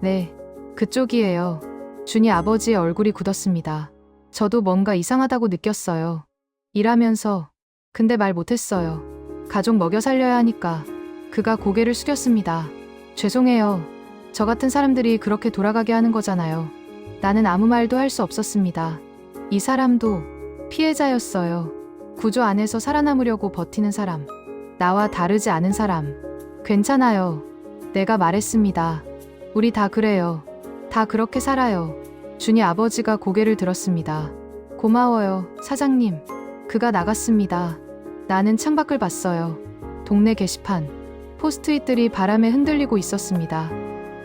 네, 그쪽이에요. 준이 아버지의 얼굴이 굳었습니다. 저도 뭔가 이상하다고 느꼈어요. 일하면서. 근데 말 못했어요. 가족 먹여 살려야 하니까. 그가 고개를 숙였습니다. 죄송해요. 저 같은 사람들이 그렇게 돌아가게 하는 거잖아요. 나는 아무 말도 할 수 없었습니다. 이 사람도 피해자였어요. 구조 안에서 살아남으려고 버티는 사람. 나와 다르지 않은 사람. 괜찮아요. 내가 말했습니다. 우리 다 그래요. 다 그렇게 살아요. 준이 아버지가 고개를 들었습니다. 고마워요, 사장님. 그가 나갔습니다. 나는 창밖을 봤어요. 동네 게시판. 포스트잇들이 바람에 흔들리고 있었습니다.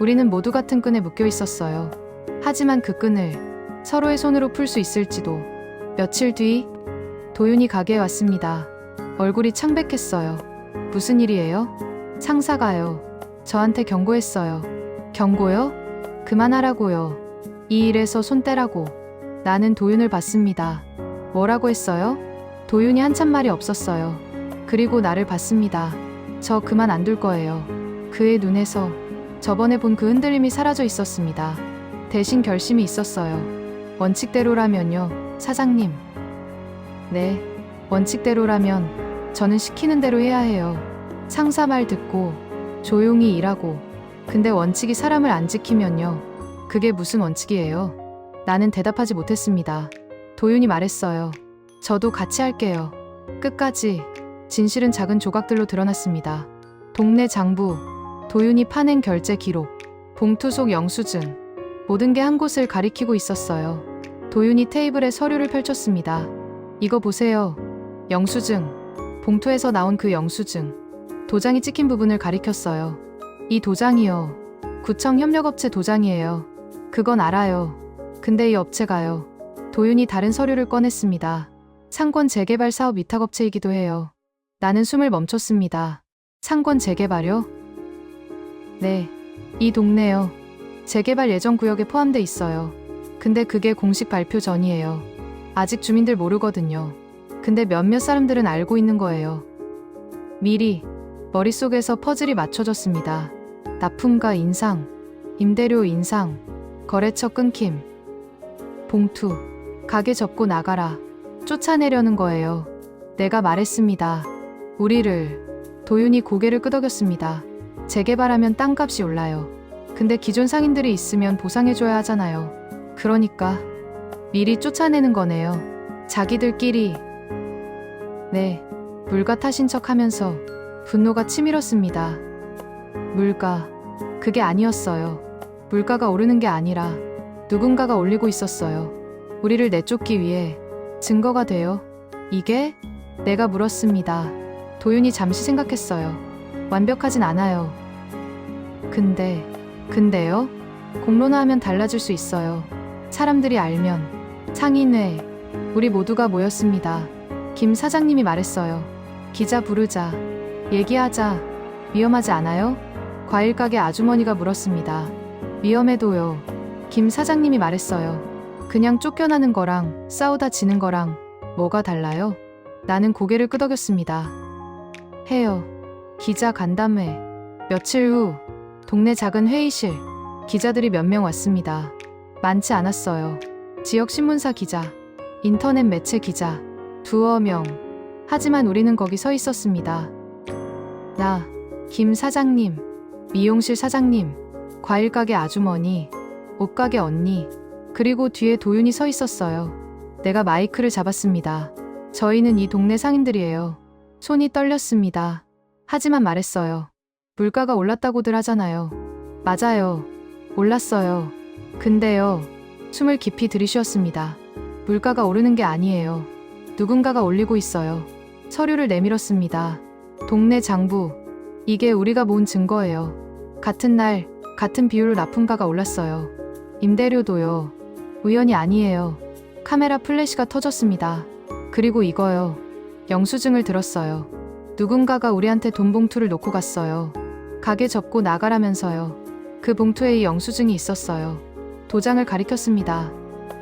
우리는 모두 같은 끈에 묶여 있었어요. 하지만 그 끈을 서로의 손으로 풀 수 있을지도. 며칠 뒤 도윤이 가게에 왔습니다. 얼굴이 창백했어요. 무슨 일이에요? 상사가요. 저한테 경고했어요. 경고요? 그만하라고요. 이 일에서 손 떼라고. 나는 도윤을 봤습니다. 뭐라고 했어요? 도윤이 한참 말이 없었어요. 그리고 나를 봤습니다. 저 그만 안 둘 거예요. 그의 눈에서 저번에 본 그 흔들림이 사라져 있었습니다. 대신 결심이 있었어요. 원칙대로라면요, 사장님. 네, 원칙대로라면 저는 시키는 대로 해야 해요. 상사 말 듣고 조용히 일하고. 근데 원칙이 사람을 안 지키면요. 그게 무슨 원칙이에요? 나는 대답하지 못했습니다. 도윤이 말했어요. 저도 같이 할게요. 끝까지. 진실은 작은 조각들로 드러났습니다. 동네 장부, 도윤이 파낸 결제 기록, 봉투 속 영수증. 모든 게 한 곳을 가리키고 있었어요. 도윤이 테이블에 서류를 펼쳤습니다. 이거 보세요. 영수증. 봉투에서 나온 그 영수증. 도장이 찍힌 부분을 가리켰어요. 이 도장이요. 구청 협력업체 도장이에요. 그건 알아요. 근데 이 업체가요. 도윤이 다른 서류를 꺼냈습니다. 상권 재개발 사업 위탁업체이기도 해요. 나는 숨을 멈췄습니다. 상권 재개발요? 네. 이 동네요. 재개발 예정 구역에 포함돼 있어요. 근데 그게 공식 발표 전이에요. 아직 주민들 모르거든요. 근데 몇몇 사람들은 알고 있는 거예요. 미리 머릿속에서 퍼즐이 맞춰졌습니다. 납품가 인상, 임대료 인상, 거래처 끊김, 봉투, 가게 접고 나가라. 쫓아내려는 거예요. 내가 말했습니다. 우리를. 도윤이 고개를 끄덕였습니다. 재개발하면 땅값이 올라요. 근데 기존 상인들이 있으면 보상해줘야 하잖아요. 그러니까 미리 쫓아내는 거네요. 자기들끼리. 네, 물가 탓인 척 하면서 분노가 치밀었습니다. 물가. 그게 아니었어요. 물가가 오르는 게 아니라 누군가가 올리고 있었어요. 우리를 내쫓기 위해. 증거가 돼요? 이게? 내가 물었습니다. 도윤이 잠시 생각했어요. 완벽하진 않아요. 근데요? 공론화하면 달라질 수 있어요. 사람들이 알면. 상인회. 우리 모두가 모였습니다. 김 사장님이 말했어요. 기자 부르자. 얘기하자. 위험하지 않아요? 과일 가게 아주머니가 물었습니다. 위험해도요. 김 사장님이 말했어요. 그냥 쫓겨나는 거랑 싸우다 지는 거랑 뭐가 달라요? 나는 고개를 끄덕였습니다. 해요. 기자 간담회. 며칠 후 동네 작은 회의실. 기자들이 몇 명 왔습니다. 많지 않았어요. 지역 신문사 기자, 인터넷 매체 기자, 두어 명. 하지만 우리는 거기 서 있었습니다. 나, 김 사장님, 미용실 사장님, 과일 가게 아주머니, 옷가게 언니, 그리고 뒤에 도윤이 서 있었어요. 내가 마이크를 잡았습니다. 저희는 이 동네 상인들이에요. 손이 떨렸습니다. 하지만 말했어요. 물가가 올랐다고들 하잖아요. 맞아요. 올랐어요. 근데요. 숨을 깊이 들이쉬었습니다. 물가가 오르는 게 아니에요. 누군가가 올리고 있어요. 서류를 내밀었습니다. 동네 장부. 이게 우리가 모은 증거예요. 같은 날, 같은 비율로 납품가가 올랐어요. 임대료도요. 우연이 아니에요. 카메라 플래시가 터졌습니다. 그리고 이거요. 영수증을 들었어요. 누군가가 우리한테 돈 봉투를 놓고 갔어요. 가게 접고 나가라면서요. 그 봉투에 이 영수증이 있었어요. 도장을 가리켰습니다.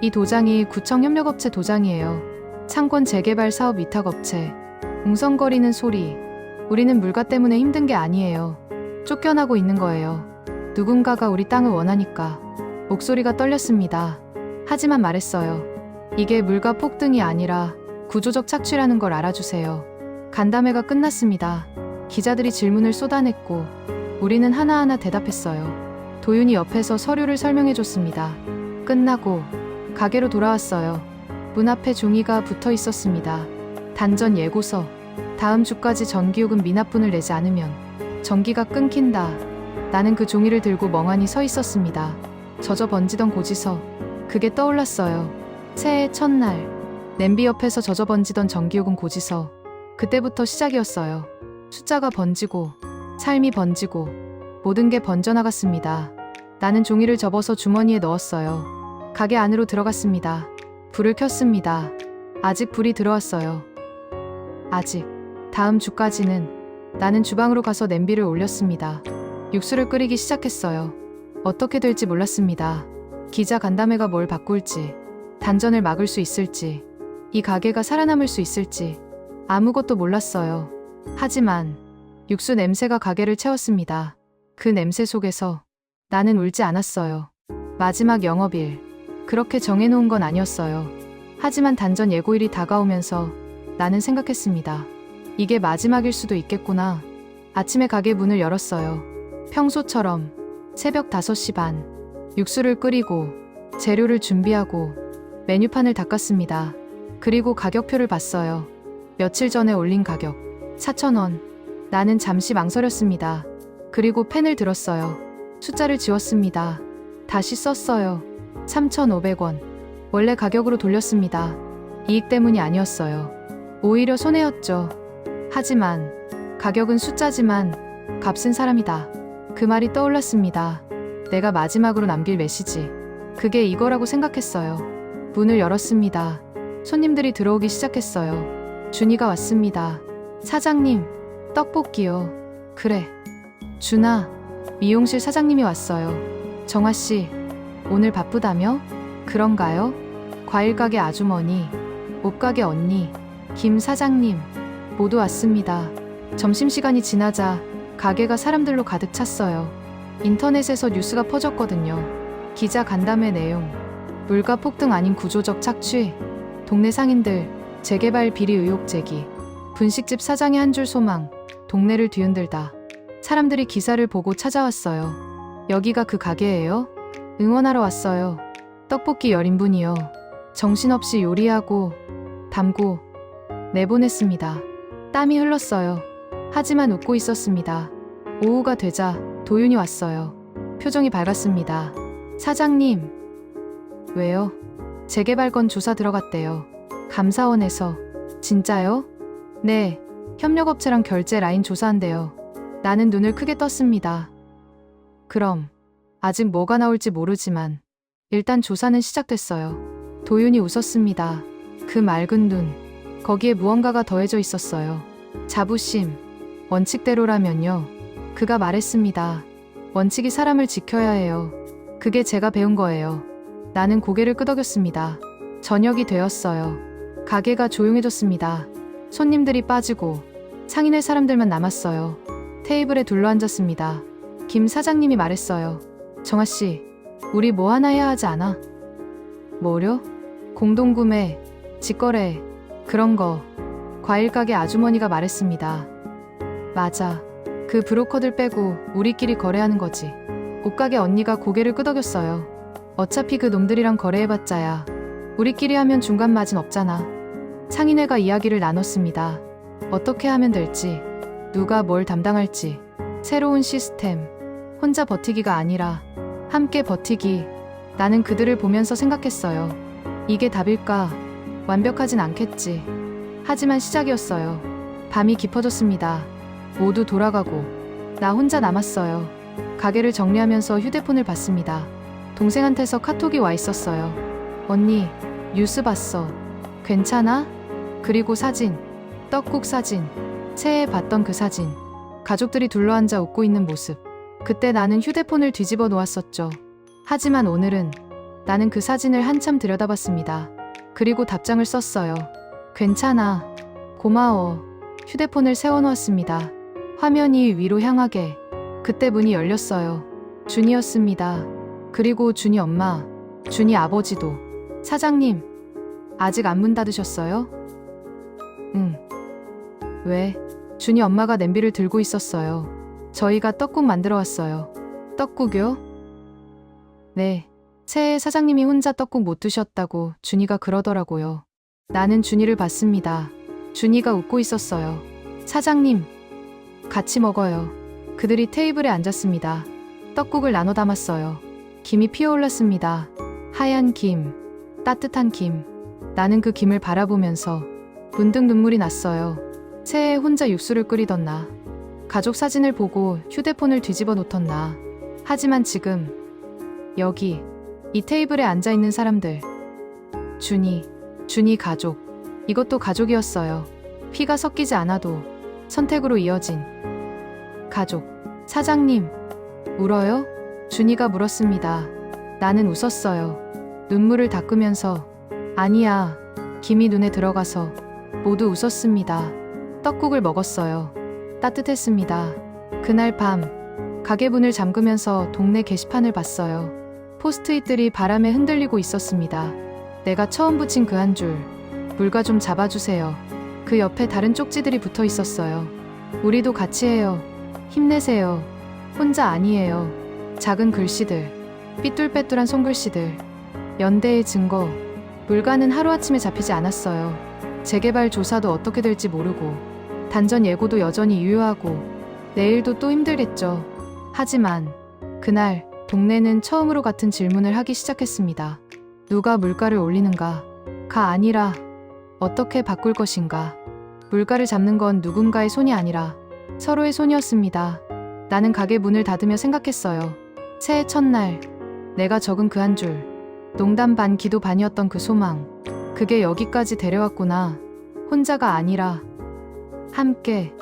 이 도장이 구청 협력업체 도장이에요. 상권 재개발 사업 위탁업체. 웅성거리는 소리. 우리는 물가 때문에 힘든 게 아니에요. 쫓겨나고 있는 거예요. 누군가가 우리 땅을 원하니까. 목소리가 떨렸습니다. 하지만 말했어요. 이게 물가 폭등이 아니라 구조적 착취라는 걸 알아주세요. 간담회가 끝났습니다. 기자들이 질문을 쏟아냈고 우리는 하나하나 대답했어요. 도윤이 옆에서 서류를 설명해줬습니다. 끝나고 가게로 돌아왔어요. 문 앞에 종이가 붙어 있었습니다. 단전 예고서. 다음 주까지 전기요금 미납분을 내지 않으면 전기가 끊긴다. 나는 그 종이를 들고 멍하니 서 있었습니다. 젖어 번지던 고지서. 그게 떠올랐어요. 새해 첫날. 냄비 옆에서 젖어 번지던 전기요금 고지서. 그때부터 시작이었어요. 숫자가 번지고 삶이 번지고 모든 게 번져나갔습니다. 나는 종이를 접어서 주머니에 넣었어요. 가게 안으로 들어갔습니다. 불을 켰습니다. 아직 불이 들어왔어요. 아직. 다음 주까지는. 나는 주방으로 가서 냄비를 올렸습니다. 육수를 끓이기 시작했어요. 어떻게 될지 몰랐습니다. 기자 간담회가 뭘 바꿀지, 단전을 막을 수 있을지, 이 가게가 살아남을 수 있을지 아무것도 몰랐어요. 하지만 육수 냄새가 가게를 채웠습니다. 그 냄새 속에서 나는 울지 않았어요. 마지막 영업일. 그렇게 정해놓은 건 아니었어요. 하지만 단전 예고일이 다가오면서 나는 생각했습니다. 이게 마지막일 수도 있겠구나. 아침에 가게 문을 열었어요. 평소처럼 새벽 5시 반. 육수를 끓이고 재료를 준비하고 메뉴판을 닦았습니다. 그리고 가격표를 봤어요. 며칠 전에 올린 가격 4,000원. 나는 잠시 망설였습니다. 그리고 펜을 들었어요. 숫자를 지웠습니다. 다시 썼어요. 3,500원. 원래 가격으로 돌렸습니다. 이익 때문이 아니었어요. 오히려 손해였죠. 하지만 가격은 숫자지만 값은 사람이다. 그 말이 떠올랐습니다. 내가 마지막으로 남길 메시지. 그게 이거라고 생각했어요. 문을 열었습니다. 손님들이 들어오기 시작했어요. 준이가 왔습니다. 사장님, 떡볶이요. 그래. 준아, 미용실 사장님이 왔어요. 정아씨, 오늘 바쁘다며? 그런가요? 과일가게 아주머니, 옷가게 언니, 김 사장님, 모두 왔습니다. 점심시간이 지나자 가게가 사람들로 가득 찼어요. 인터넷에서 뉴스가 퍼졌거든요. 기자 간담회 내용, 물가 폭등 아닌 구조적 착취, 동네 상인들, 재개발 비리 의혹 제기, 분식집 사장의 한 줄 소망, 동네를 뒤흔들다. 사람들이 기사를 보고 찾아왔어요. 여기가 그 가게예요? 응원하러 왔어요. 떡볶이 10인분이요. 정신없이 요리하고 담고 내보냈습니다. 땀이 흘렀어요. 하지만 웃고 있었습니다. 오후가 되자 도윤이 왔어요. 표정이 밝았습니다. 사장님. 왜요? 재개발건 조사 들어갔대요. 감사원에서. 진짜요? 네. 협력업체랑 결제 라인 조사한대요. 나는 눈을 크게 떴습니다. 그럼 아직 뭐가 나올지 모르지만 일단 조사는 시작됐어요. 도윤이 웃었습니다. 그 맑은 눈, 거기에 무언가가 더해져 있었어요. 자부심, 원칙대로라면요. 그가 말했습니다. 원칙이 사람을 지켜야 해요. 그게 제가 배운 거예요. 나는 고개를 끄덕였습니다. 저녁이 되었어요. 가게가 조용해졌습니다. 손님들이 빠지고 상인회 사람들만 남았어요. 테이블에 둘러앉았습니다. 김 사장님이 말했어요. 정아씨, 우리 뭐 하나 해야 하지 않아? 뭐려? 공동구매, 직거래, 그런 거. 과일가게 아주머니가 말했습니다. 맞아. 그 브로커들 빼고 우리끼리 거래하는 거지. 옷가게 언니가 고개를 끄덕였어요. 어차피 그 놈들이랑 거래해봤자야. 우리끼리 하면 중간 마진 없잖아. 상인회가 이야기를 나눴습니다. 어떻게 하면 될지, 누가 뭘 담당할지, 새로운 시스템, 혼자 버티기가 아니라 함께 버티기. 나는 그들을 보면서 생각했어요. 이게 답일까? 완벽하진 않겠지. 하지만 시작이었어요. 밤이 깊어졌습니다. 모두 돌아가고 나 혼자 남았어요. 가게를 정리하면서 휴대폰을 봤습니다. 동생한테서 카톡이 와 있었어요. 언니, 뉴스 봤어. 괜찮아? 그리고 사진, 떡국 사진, 새해 봤던 그 사진. 가족들이 둘러앉아 웃고 있는 모습. 그때 나는 휴대폰을 뒤집어 놓았었죠. 하지만 오늘은 나는 그 사진을 한참 들여다봤습니다. 그리고 답장을 썼어요. 괜찮아. 고마워. 휴대폰을 세워놓았습니다. 화면이 위로 향하게. 그때 문이 열렸어요. 준이었습니다. 그리고 준이 엄마, 준이 아버지도. 사장님, 아직 안 문 닫으셨어요? 응. 왜? 준이 엄마가 냄비를 들고 있었어요. 저희가 떡국 만들어 왔어요. 떡국이요? 네. 새해 사장님이 혼자 떡국 못 드셨다고 준이가 그러더라고요. 나는 준이를 봤습니다. 준이가 웃고 있었어요. 사장님, 같이 먹어요. 그들이 테이블에 앉았습니다. 떡국을 나눠 담았어요. 김이 피어올랐습니다. 하얀 김, 따뜻한 김. 나는 그 김을 바라보면서 문득 눈물이 났어요. 새해 혼자 육수를 끓이던 나. 가족 사진을 보고 휴대폰을 뒤집어 놓던 나. 하지만 지금 여기 이 테이블에 앉아있는 사람들. 준이 가족. 이것도 가족이었어요. 피가 섞이지 않아도 선택으로 이어진 가족. 사장님, 울어요? 준이가 물었습니다. 나는 웃었어요. 눈물을 닦으면서 아니야. 김이 눈에 들어가서 모두 웃었습니다. 떡국을 먹었어요. 따뜻했습니다. 그날 밤 가게 문을 잠그면서 동네 게시판을 봤어요. 포스트잇들이 바람에 흔들리고 있었습니다. 내가 처음 붙인 그 한 줄. 물가 좀 잡아주세요. 그 옆에 다른 쪽지들이 붙어 있었어요. 우리도 같이 해요. 힘내세요. 혼자 아니에요. 작은 글씨들, 삐뚤빼뚤한 손글씨들. 연대의 증거. 물가는 하루아침에 잡히지 않았어요. 재개발 조사도 어떻게 될지 모르고, 단전 예고도 여전히 유효하고, 내일도 또 힘들겠죠. 하지만 그날 동네는 처음으로 같은 질문을 하기 시작했습니다. 누가 물가를 올리는가? 가 아니라 어떻게 바꿀 것인가? 물가를 잡는 건 누군가의 손이 아니라 서로의 손이었습니다. 나는 가게 문을 닫으며 생각했어요. 새해 첫날 내가 적은 그 한 줄. 농담 반 기도 반이었던 그 소망. 그게 여기까지 데려왔구나. 혼자가 아니라 함께.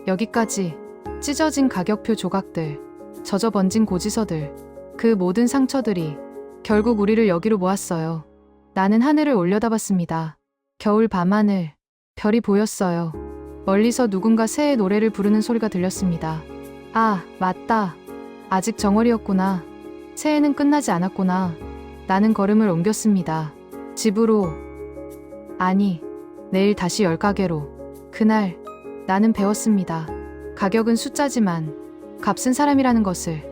여기까지. 찢어진 가격표 조각들, 젖어 번진 고지서들, 그 모든 상처들이 결국 우리를 여기로 모았어요. 나는 하늘을 올려다봤습니다. 겨울 밤하늘, 별이 보였어요. 멀리서 누군가 새해 노래를 부르는 소리가 들렸습니다. 아, 맞다. 아직 정월이었구나. 새해는 끝나지 않았구나. 나는 걸음을 옮겼습니다. 집으로. 아니, 내일 다시 열 가게로. 그날 나는 배웠습니다. 가격은 숫자지만 값은 사람이라는 것을.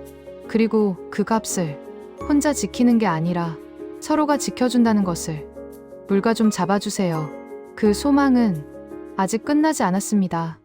그리고 그 값을 혼자 지키는 게 아니라 서로가 지켜준다는 것을. 물가 좀 잡아주세요. 그 소망은 아직 끝나지 않았습니다.